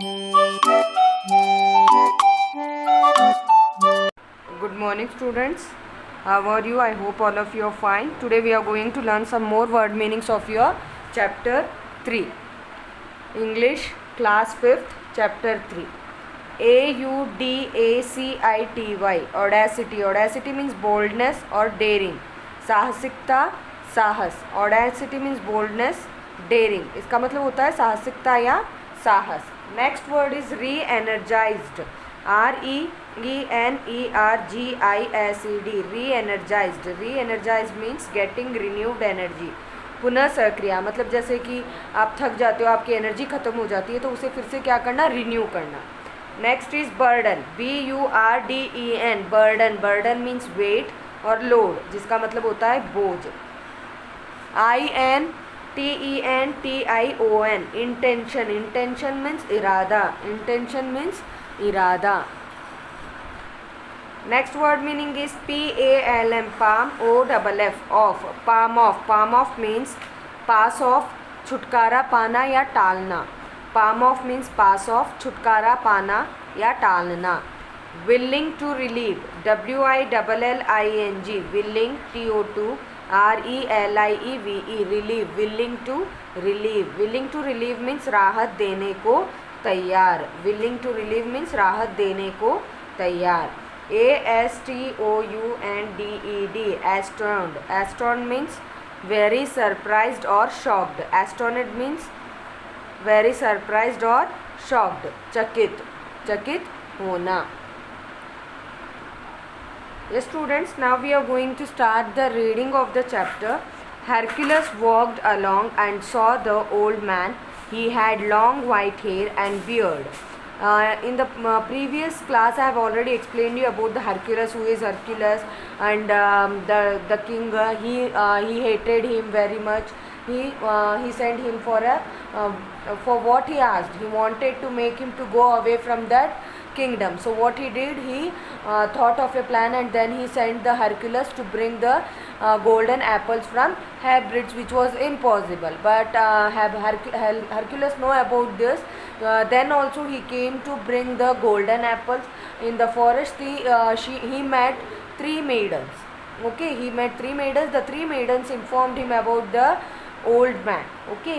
Good morning students. How are you? I hope all of you are fine. Today we are going to learn some more word meanings of your chapter 3. English class 5th chapter 3. AUDACITY audacity. Audacity means boldness or daring. साहसिकता साहस. Audacity means boldness, daring. इसका मतलब होता है साहसिकता या साहस. Next word is re-energized. REENERGISED. Re-energized. Re-energized means getting renewed energy. पुनः सक्रिया मतलब जैसे कि आप थक जाते हो, आपकी एनर्जी खत्म हो जाती है, तो उसे फिर से क्या करना, रिन्यू करना. Next is burden. BURDEN. Burden. Burden means wait और लोड, जिसका मतलब होता है बोझ. INTENTION. इंटेंशन. इंटेंशन मीन्स इरादा. इंटेंशन मीन्स इरादा. Next word meaning is PALM. Palm. OFF. Of. Palm of. Palm of means pass of, छुटकारा पाना या टालना. Palm of means pass of, छुटकारा पाना या टालना. Willing to relieve. WILLING. Willing. TO2 RELIEVE. Relieve. Willing to relieve. Willing to relieve means राहत देने को तैयार. विलिंग टू रिलीव मीन्स राहत देने को तैयार. ASTOUNDED. एस्टोन्ड. एस्टोन्ड मीन्स वेरी सरप्राइज्ड और शॉक्ड. एस्टोनिड मीन्स वेरी सरप्राइज्ड और शॉक्ड. चकित. चकित होना. Yes students, now we are going to start the reading of the chapter. Hercules walked along and saw the old man. He had long white hair and beard. In the previous class I have already explained you about the Hercules. Who is Hercules? And the king, he hated him very much. He sent him for what he asked. He wanted to make him to go away from that kingdom. So what he did, he thought of a plan, and then he sent the Hercules to bring the golden apples from Hebrides, which was impossible. But Hercules know about this. Then also he came to bring the golden apples. In the forest he met 3 maidens. Okay, he met 3 maidens. The 3 maidens informed him about the old man. Okay,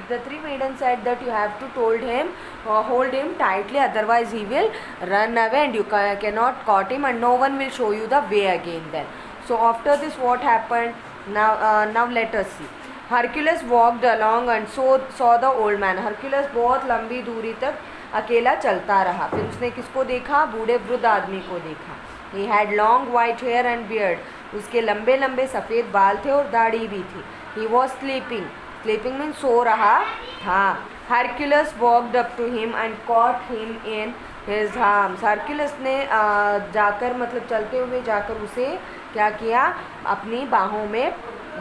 the 3 maidens said that you have to hold him tightly, otherwise he will run away and you cannot caught him, and no one will show you the way again then. So after this what happened, now let us see. Hercules walked along and saw the old man. Hercules बहुत लंबी दूरी तक अकेला चलता रहा. फिर उसने किसको देखा, बूढ़े वृद्ध आदमी को देखा. He had long white hair and beard. उसके लंबे लंबे सफ़ेद बाल थे और दाढ़ी भी थी. He was sleeping. Sleeping means सो रहा था. Hercules walked up to him and caught him in his arms. Hercules ने जाकर मतलब चलते हुए जाकर उसे क्या किया, अपनी बाहों में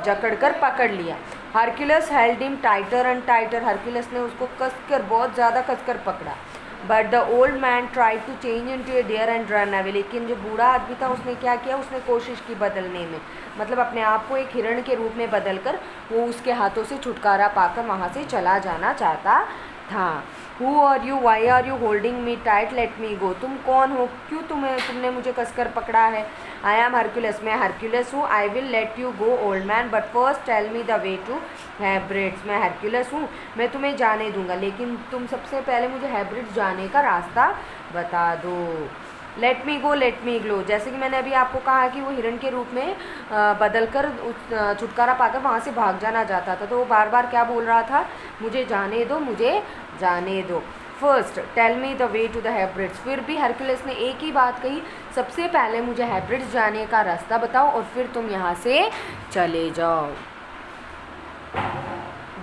जकड़कर पकड़ लिया. Hercules held him tighter and tighter. Hercules ने उसको कसकर, बहुत ज़्यादा कसकर पकड़ा. But the old man tried to change into a deer and run away. लेकिन जो बूढ़ा आदमी था उसने क्या किया, उसने कोशिश की बदलने में, मतलब अपने आप को एक हिरण के रूप में बदलकर वो उसके हाथों से छुटकारा पाकर वहाँ से चला जाना चाहता था. Who are you? Why are you holding me tight? Let me go. तुम कौन हो, क्यों तुमने मुझे कसकर पकड़ा है. I am Hercules. मैं Hercules हूँ. I will let you go, old man, but first tell me the way to Hebrides. मैं Hercules हूँ, मैं तुम्हें जाने दूंगा, लेकिन तुम सबसे पहले मुझे Hebrides जाने का रास्ता बता दो. लेट मी गो, लेट मी ग्लो. जैसे कि मैंने अभी आपको कहा कि वो हिरण के रूप में बदलकर छुटकारा पाकर वहाँ से भाग जाना चाहता था, तो वो बार बार क्या बोल रहा था, मुझे जाने दो, मुझे जाने दो. First tell me the way to the Hebrides. फिर भी हरक्यूलिस ने एक ही बात कही, सबसे पहले मुझे हेब्रिड्स जाने का रास्ता बताओ और फिर तुम यहाँ से चले जाओ.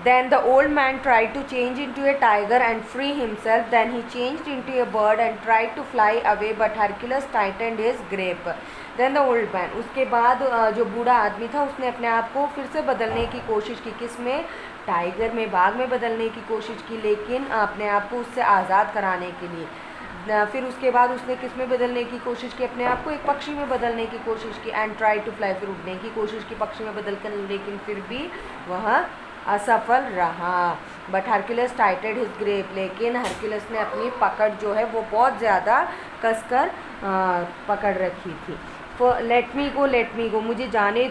Then the old man tried to change into a tiger and free himself. Then he changed into a bird and tried to fly away, but Hercules tightened his grip. Then the old man, उसके बाद जो बूढ़ा आदमी था उसने अपने आप को फिर से बदलने की कोशिश की. किस में? टाइगर में, बाघ में बदलने की कोशिश की, लेकिन अपने आप को उससे आज़ाद कराने के लिए. फिर उसके बाद उसने किस में बदलने की कोशिश की? अपने आप को एक पक्षी में बदलने की कोशिश की. एंड ट्राई टू फ्लाई, फिर उड़ने की कोशिश की पक्षी में बदल कर, लेकिन फिर भी वह असफल रहा। बट हरक्यूलिस टाइटेड हिज ग्रेप, लेकिन हरक्यूलिस ने अपनी पकड़ जो है वो बहुत ज़्यादा कसकर पकड़ रखी थी। लेट मी गो, मुझे जाने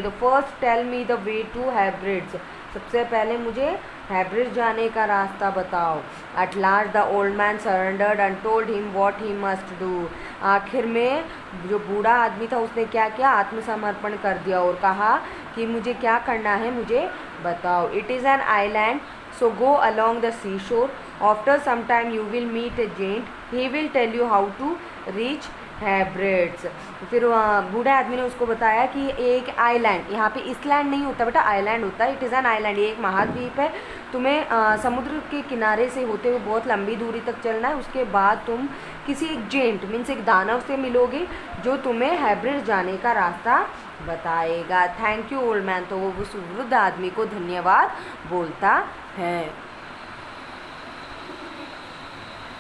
दो। First tell me the way to Hesperides, सबसे पहले मुझे हैब्रिड्स जाने का रास्ता बताओ। At last the old man surrendered and told him what he must do, आखिर में जो बूढ़ा आदमी था उसने क्या किया, आत्मसमर्पण कर दिया और कहा कि मुझे क्या करना है, मुझे बताओ। It is an island, so go along the sea shore, after some time you will meet a gent, he will tell you how to reach Hebrides. फिर बूढ़े आदमी ने उसको बताया कि एक आइलैंड, यहाँ पे इसलैंड नहीं होता बेटा, आइलैंड होता है। इट इज़ एन आइलैंड, ये एक महाद्वीप है। तुम्हें समुद्र के किनारे से होते हुए बहुत लंबी दूरी तक चलना है। उसके बाद तुम किसी एक जेंट मीन्स एक दानव से मिलोगे जो तुम्हें हैब्रिड्स जाने का रास्ता बताएगा। थैंक यू ओल्ड मैन, तो वो उस वृद्ध आदमी को धन्यवाद बोलता है।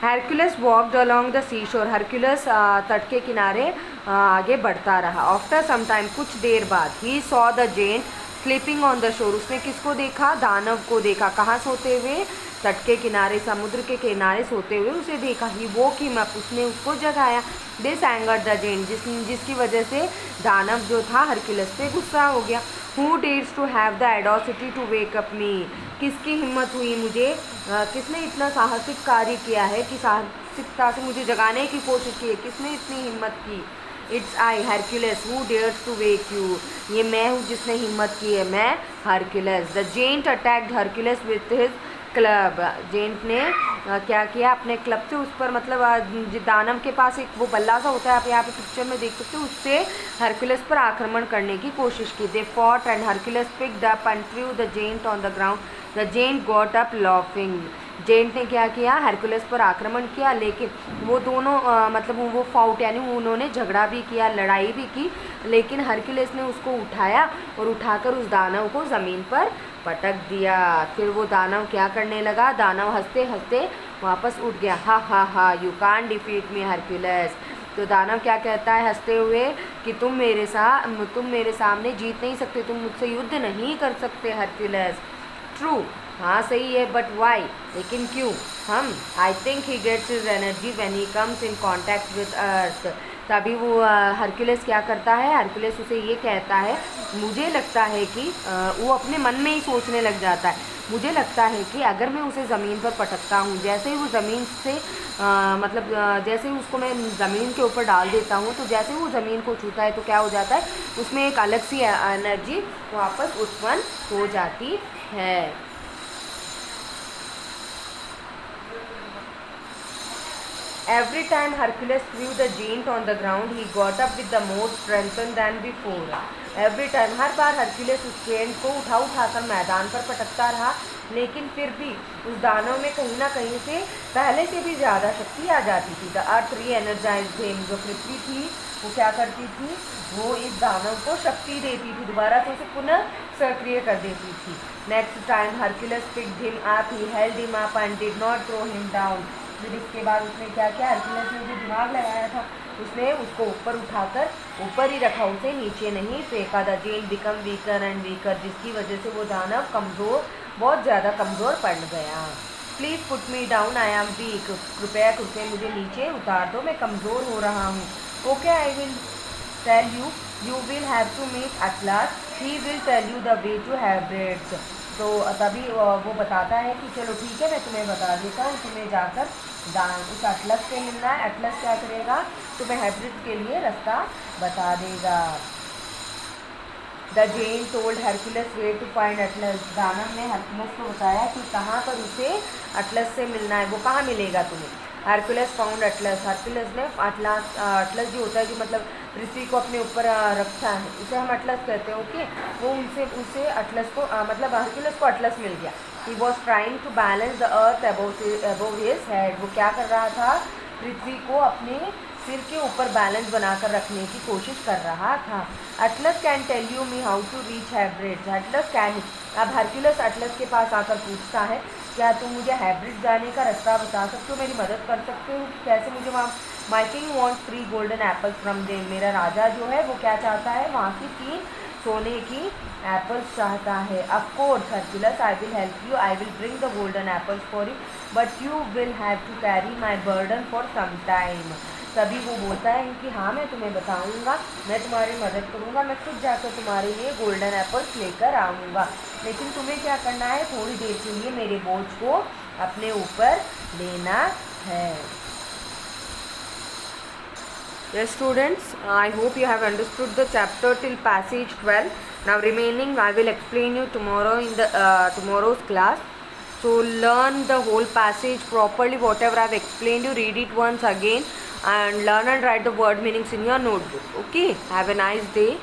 Hercules walked along the sea शोर, हरक्यूलिस तट के किनारे आगे बढ़ता रहा। आफ्टर सम टाइम, कुछ देर बाद, he saw the giant sleeping on the shore, उसने किसको देखा, दानव को देखा। कहाँ सोते हुए, तट के किनारे, समुद्र के किनारे सोते हुए उसे देखा। ही वोक हिम अप, उसने उसको जगाया। दिस एंगर्ड द जेंट, जिसकी वजह से दानव जो था हरक्यूलिस पे गुस्सा हो गया। Who dares to have the audacity to wake up me, किसकी हिम्मत हुई मुझे, किसने इतना साहसिक कार्य किया है कि साहसिकता से मुझे जगाने की कोशिश की है, किसने इतनी हिम्मत की। It's I Hercules who dares to wake you, ये मैं हूँ जिसने हिम्मत की है, मैं Hercules. The giant attacked Hercules with his club, giant ने क्या किया, अपने क्लब से उस पर, मतलब दानव के पास एक वो बल्ला सा होता है, आप यहाँ पे पिक्चर में देख सकते हो, उससे हरक्यूलिस पर आक्रमण करने की कोशिश की। They fought and Hercules picked up and threw the giant on the ground, the giant got up laughing, giant ने क्या किया, हरक्यूलिस पर आक्रमण किया, लेकिन वो दोनों मतलब वो फाउट यानी उन्होंने झगड़ा भी किया, लड़ाई भी की, लेकिन हरक्यूलिस ने उसको उठाया और उठाकर उस दानव को ज़मीन पर पटक दिया। फिर वो दानव क्या करने लगा, दानव हंसते हंसते वापस उठ गया। हा हा हा, you can't defeat me Hercules, तो दानव क्या कहता है हंसते हुए कि तुम मेरे सामने जीत नहीं सकते, तुम मुझसे युद्ध नहीं कर सकते हरक्यूलिस। ट्रू, हाँ सही है, बट वाई, लेकिन क्यों, hmm, I think he gets his energy when he comes in contact with earth, तभी वो हरक्यूलिस क्या करता है, हरक्यूलिस उसे ये कहता है, मुझे लगता है कि वो अपने मन में ही सोचने लग जाता है, मुझे लगता है कि अगर मैं उसे ज़मीन पर पटकता हूँ, जैसे ही वो ज़मीन से मतलब जैसे ही उसको मैं ज़मीन के ऊपर डाल देता हूँ, तो जैसे वो ज़मीन को छूता है तो क्या हो जाता है, उसमें एक अलग सी एनर्जी वापस उत्पन्न हो जाती है। Every time Hercules threw the giant on the ground, he got up with the more strength than before. Every time, her bar Hercules उस जेंट को उठाकर मैदान पर पटकता रहा, लेकिन फिर भी उस दानव में कहीं ना कहीं से पहले से भी ज़्यादा शक्ति आ जाती थी। द अर्थ री एनर्जाइज्ड हिम, जो पृथ्वी थी वो क्या करती थी, वो इस दानव को शक्ति देती थी, दोबारा से उसे पुनः सक्रिय कर देती थी। Next time Hercules picked him up, he held him up and did not throw him down. फिर इसके बाद उसने क्या किया, हरक्यूलिस ने जो दिमाग लगाया था उसने उसको ऊपर उठाकर ऊपर ही रखा, उसे नीचे नहीं फेंका। The giant become weaker and weaker, जिसकी वजह से वो दानव कमज़ोर, बहुत ज़्यादा कमज़ोर पड़ गया। Please put me down, I am weak, कृपया मुझे नीचे उतार दो, मैं कमज़ोर हो रहा हूँ। Okay, I will tell you, you will have to meet Atlas, he will tell you the way to Hesperides. तो तभी वो बताता है कि चलो ठीक है, मैं तुम्हें बता देता हूँ, तुम्हें जाकर उस एटलस से मिलना है। एटलस क्या करेगा, तुम्हें हैब्रिड्स के लिए रास्ता बता देगा। The giant told Hercules way to find Atlas, दानव ने हरक्यूलिस को बताया कि कहाँ पर उसे एटलस से मिलना है, वो कहाँ मिलेगा तुम्हें। हरक्यूलिस फाउंड एटलस, हरक्यूलिस ने एटलस जो होता है कि मतलब पृथ्वी को अपने ऊपर रखता है, उसे हम एटलस कहते हैं। ओके, वो उसे एटलस को मतलब हरक्यूलिस को एटलस मिल गया। He was trying to balance the earth above his head, वो क्या कर रहा था, पृथ्वी को अपने सिर के ऊपर बैलेंस बनाकर रखने की कोशिश कर रहा था। Atlas can tell you me how to reach Hesperides, Atlas can, अब हरक्यूलिस एटलस के पास आकर पूछता है, क्या तुम मुझे हैब्रिड जाने का रास्ता बता सकते हो, मेरी मदद कर सकते हो, कैसे मुझे वहाँ, my king wants 3 golden apples from them, मेरा राजा जो है वो क्या चाहता है, वहाँ की 3 सोने की एप्पल्स चाहता है. Of course, Hercules, I will help you. I will bring the golden apples for you, but you will have to carry my burden for some time. तभी वो बोलता है कि हाँ मैं तुम्हें बताऊँगा, मैं तुम्हारी मदद करूँगा, मैं खुद जाकर तुम्हारे लिए गोल्डन एप्पल्स लेकर आऊँगा, लेकिन तुम्हें क्या करना है, थोड़ी देर के लिए मेरे बोझ को अपने ऊपर लेना है. Yes students, I hope you have understood the chapter till passage 12. Now remaining I will explain you tomorrow in the tomorrow's class. So learn the whole passage properly, whatever I have explained you, read it once again and learn and write the word meanings in your notebook. Okay, have a nice day.